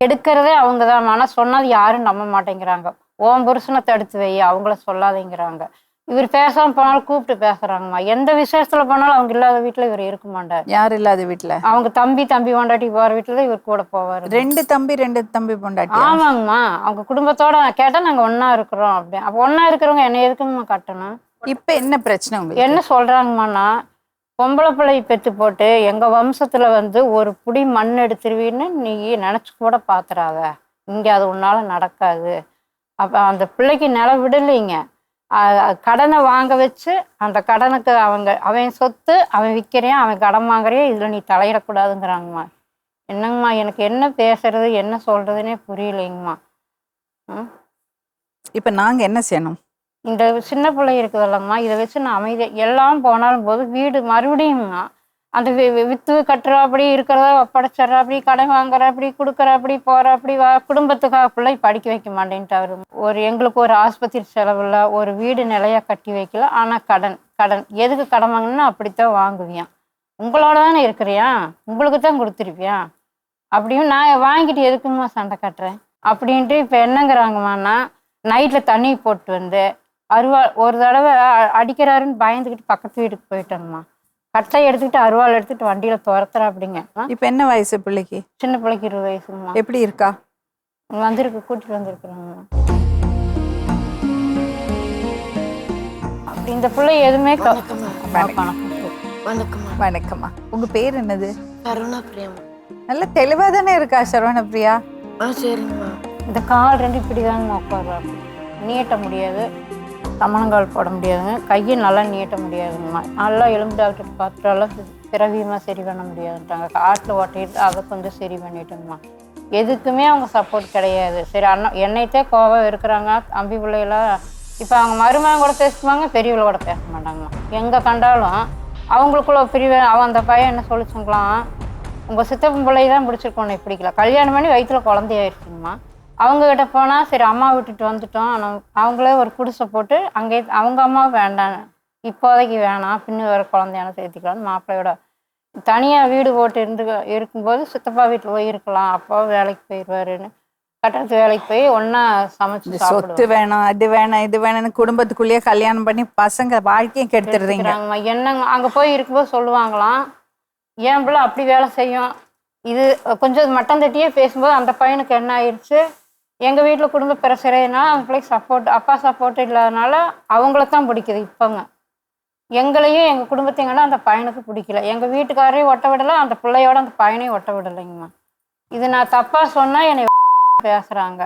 கெடுக்கிறதே அவங்க தான். ஆனால் சொன்னது யாரும் நம்ப மாட்டேங்கிறாங்க. ஓம் புருஷனை தடுத்து வை, அவங்கள சொல்லாதேங்கிறாங்க. இவர் பேசாம போனாலும் கூப்பிட்டு பேசுறாங்கம்மா. எந்த விசேஷத்துல போனாலும் அவங்க இல்லாத வீட்டுல இவர் இருக்க மாட்டார். யார் இல்லாத வீட்டுல? அவங்க தம்பி பொண்டாட்டி போற வீட்டுல இவர் கூட போவாரு. ரெண்டு தம்பி பொண்டாட்டி? ஆமாங்கம்மா. அவங்க குடும்பத்தோட கேட்டா நாங்க ஒன்னா இருக்கிறோம் அப்படி. அப்ப ஒன்னா இருக்கிறவங்க என்ன எதுக்குமா கட்டணும்? இப்ப என்ன பிரச்சனை உங்களுக்கு? என்ன சொல்றாங்கம்மாண்ணா, பொம்பளை பிள்ளை பெற்று போட்டு எங்க வம்சத்துல ஒரு புடி மண் எடுத்துருவீன்னு நீ நினைச்சு கூட பாத்துறாத. இங்க அது உன்னால நடக்காது. அப்ப அந்த பிள்ளைக்கு நிலம் விடலைங்க. கடனை வாங்க வச்சு அந்த கடனுக்கு அவன் சொத்து அவன் விற்கிறேன், அவன் கடன் வாங்குறேன், இதுல நீ தலையிடக்கூடாதுங்கிறாங்கம்மா. என்னங்கம்மா, எனக்கு என்ன பேசுறது என்ன சொல்றதுன்னே புரியலைங்கம்மா. இப்ப நாங்க என்ன செய்யணும்? இந்த சின்ன பிள்ளை இருக்குதுல்லங்கம்மா, இதை வச்சு நான் அமைதியாக எல்லாம் போனாலும் போது வீடு மறுபடியும்மா அந்த வித்து கட்டுறாப்படி இருக்கிறத ஒப்படைச்சிட்றாப்படி, கடன் வாங்குறாப்படி, கொடுக்குறாப்படி, போகிறாப்படி, குடும்பத்துக்காக பிள்ளை படிக்க வைக்க மாட்டேன்ட்டு அவர். எங்களுக்கு ஒரு ஆஸ்பத்திரி செலவில் ஒரு வீடு நிலையாக கட்டி வைக்கல. ஆனால் கடன் எதுக்கு கடன் வாங்கினா அப்படித்தான் வாங்குவியான். உங்களோட தானே இருக்கிறியா, உங்களுக்கு தான் கொடுத்துருப்பியான் அப்படியும் நான் வாங்கிட்டு எதுக்குமா சண்டை கட்டுறேன் அப்படின்ட்டு. இப்போ என்னங்கிறாங்கம்மான்னா, நைட்டில் தண்ணி போட்டு ஒரு தடவை அடிக்கிறாருன்னு பயந்துக்கிட்டு பக்கத்து வீட்டுக்கு போயிட்டோங்கம்மா. கட்டை எடுத்துக்கிட்டு அருவாள் எடுத்துக்கிட்டு வண்டியில துரத்துறா அப்படிங்க. இப்ப என்ன வயசு பிள்ளைக்கு? சின்ன பிள்ளைக்கு 20 வயசுங்கம்மா. எப்படி இருக்கா? கூட்டிட்டு வந்திருக்கிறோங்கம்மா. அப்படி இந்த பிள்ளை எதுவுமே வணக்கம்மா. உங்க பேர் என்னது? சரவணா பிரியா. நல்ல தெளிவா தானே இருக்கா சரவண பிரியா? சரிங்கம்மா. இந்த கால் ரெண்டு இப்படிதாங்கம்மா உட்கார்றா. நீட்ட முடியாது, சமணங்கால் போட முடியாதுங்க. கையை நல்லா நீட்ட முடியாதுங்கம்மா. நல்லா எலும்பு டாக்டர் பார்த்துட்டாலும் பிறவியமாக சரி பண்ண முடியாதுன்ட்டாங்க. காட்டில் ஓட்டிட்டு அதை கொஞ்சம் சரி பண்ணிட்டோங்கம்மா. எதுக்குமே அவங்க சப்போர்ட் கிடையாது. சரி என்னைத்தே கோவம் இருக்கிறாங்க தம்பி பிள்ளைகளாம். இப்போ அவங்க மருமகன் கூட பேசுவாங்க, பெரியவளை கூட பேச மாட்டாங்கம்மா. எங்கே கண்டாலும் அவங்களுக்குள்ள அவன் அந்த பையன் என்ன சொல்லிச்சுங்களாம், உங்கள் சித்தப்பன் பிள்ளை தான் பிடிச்சிருக்கோன்னு பிடிக்கல, கல்யாணம் பண்ணி வயிற்றுல குழந்தையாயிருச்சுங்கம்மா. அவங்கக்கிட்ட போனால் சரி அம்மா விட்டுட்டு வந்துட்டோம், அவங்களே ஒரு குடிசை போட்டு அங்கே அவங்க அம்மா வேண்டான்னு, இப்போதைக்கு வேணாம், பின்னு வேறு குழந்தையான சேர்த்திக்கலான்னு மாப்பிள்ளையோட தனியாக வீடு போட்டு இருக்கும்போது சித்தப்பா வீட்டில் போய் இருக்கலாம், அப்பா வேலைக்கு போயிடுவாருன்னு கட்டணத்து வேலைக்கு போய் ஒன்றா சமைச்சு சொத்து வேணும், அது வேணும், இது வேணும்னு குடும்பத்துக்குள்ளேயே கல்யாணம் பண்ணி பசங்க வாழ்க்கையும் கெடுத்துடுறீங்க. என்னங்க அங்கே போய் இருக்கும்போது சொல்லுவாங்களாம், ஏன் பிள்ளை அப்படி வேலை செய்யும். இது கொஞ்சம் மட்டம் தட்டியே பேசும்போது அந்த பையனுக்கு என்ன ஆயிடுச்சு, எங்கள் வீட்டில் குடும்ப பிரச்சனைனா அவங்க பிள்ளைக்கு அப்பா சப்போர்ட் இல்லாதனால அவங்கள தான் பிடிக்குது. இப்போங்க எங்களையும் எங்கள் குடும்பத்தையும் அந்த பையனுக்கு பிடிக்கல. எங்கள் வீட்டுக்காரையும் ஒட்ட விடலை, அந்த பிள்ளையோட அந்த பையனையும் ஒட்ட விடலைங்கம்மா. இது நான் தப்பாக சொன்னால் என்னை பேசுகிறாங்க.